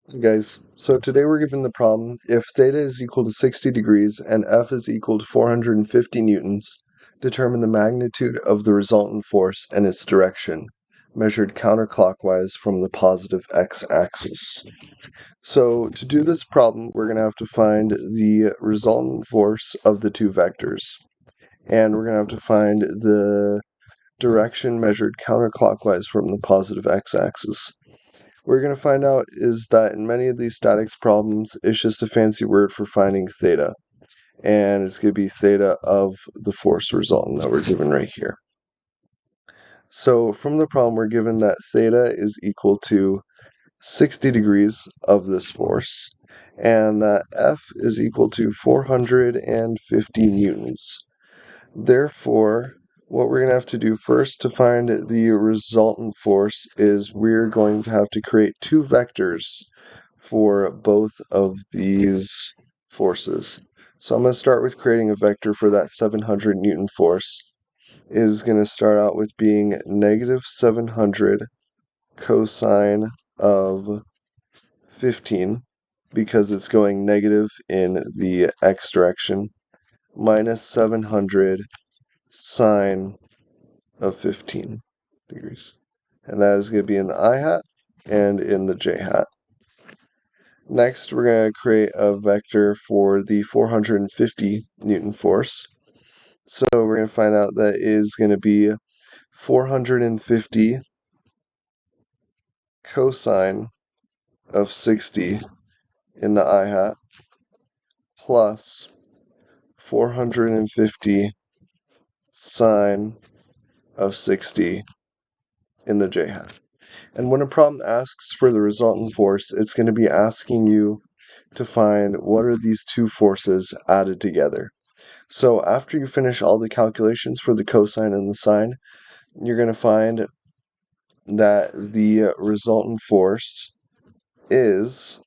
Hey guys, so today we're given the problem, if theta is equal to 60 degrees and F is equal to 450 newtons, determine the magnitude of the resultant force and its direction, measured counterclockwise from the positive x-axis. So to do this problem, we're going to have to find the resultant force of the two vectors, and we're going to have to find the direction measured counterclockwise from the positive x-axis. What we're going to find out is that in many of these statics problems, it's just a fancy word for finding theta. And it's going to be theta of the force resultant that we're given right here. So from the problem, we're given that theta is equal to 60 degrees of this force, and that F is equal to 450 newtons. Therefore, what we're going to have to do first to find the resultant force is we're going to have to create two vectors for both of these forces. So I'm going to start with creating a vector for that 700 Newton force. It is going to start out with being negative 700 cosine of 15 because it's going negative in the x direction, minus 700 sine of 15 degrees. And that is going to be in the I hat and in the j hat. Next, we're going to create a vector for the 450 Newton force. So we're going to find out that is going to be 450 cosine of 60 in the I hat plus 450 sine of 60 in the j hat. And when a problem asks for the resultant force, it's going to be asking you to find what are these two forces added together. So after you finish all the calculations for the cosine and the sine, you're going to find that the resultant force is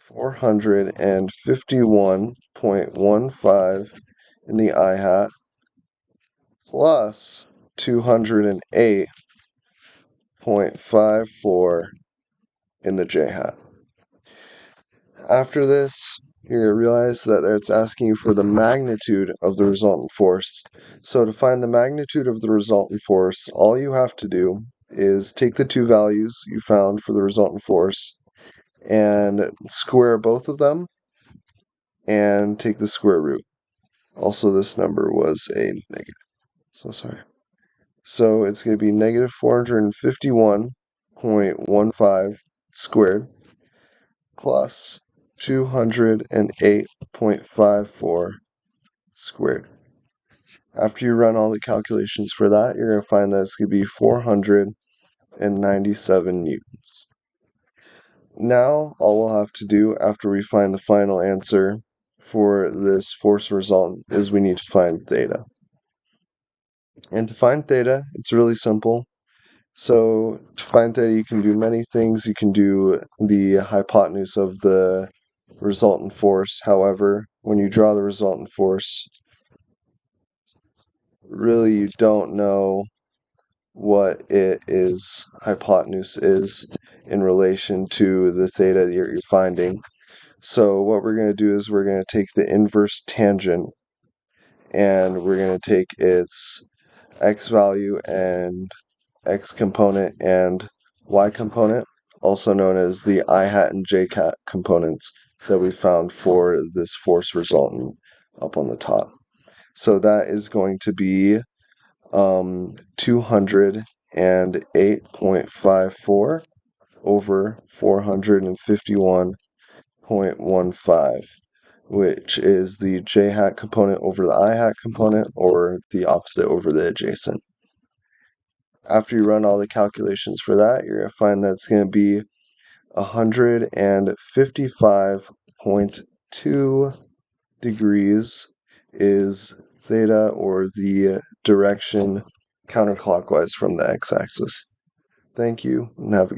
451.15 in the I hat plus 208.54 in the j hat. After this, you're going to realize that it's asking you for the magnitude of the resultant force. So to find the magnitude of the resultant force, all you have to do is take the two values you found for the resultant force and square both of them and take the square root. Also, this number was a negative. So it's going to be negative 451.15 squared plus 208.54 squared. After you run all the calculations for that, you're going to find that it's going to be 497 newtons. Now, all we'll have to do after we find the final answer for this force resultant is we need to find theta. And to find theta, it's really simple. So to find theta, you can do many things. You can do the hypotenuse of the resultant force. However, when you draw the resultant force, really you don't know what its hypotenuse is in relation to the theta that you're finding. So what we're going to do is we're going to take the inverse tangent and we're going to take its x value and x component and y component, also known as the I hat and j hat components that we found for this force resultant up on the top. So that is going to be 208.54 over 451.15, which is the j hat component over the I hat component, or the opposite over the adjacent. After you run all the calculations for that, you're going to find that it's going to be 155.2 degrees is theta, or the direction counterclockwise from the x-axis. Thank you, and have a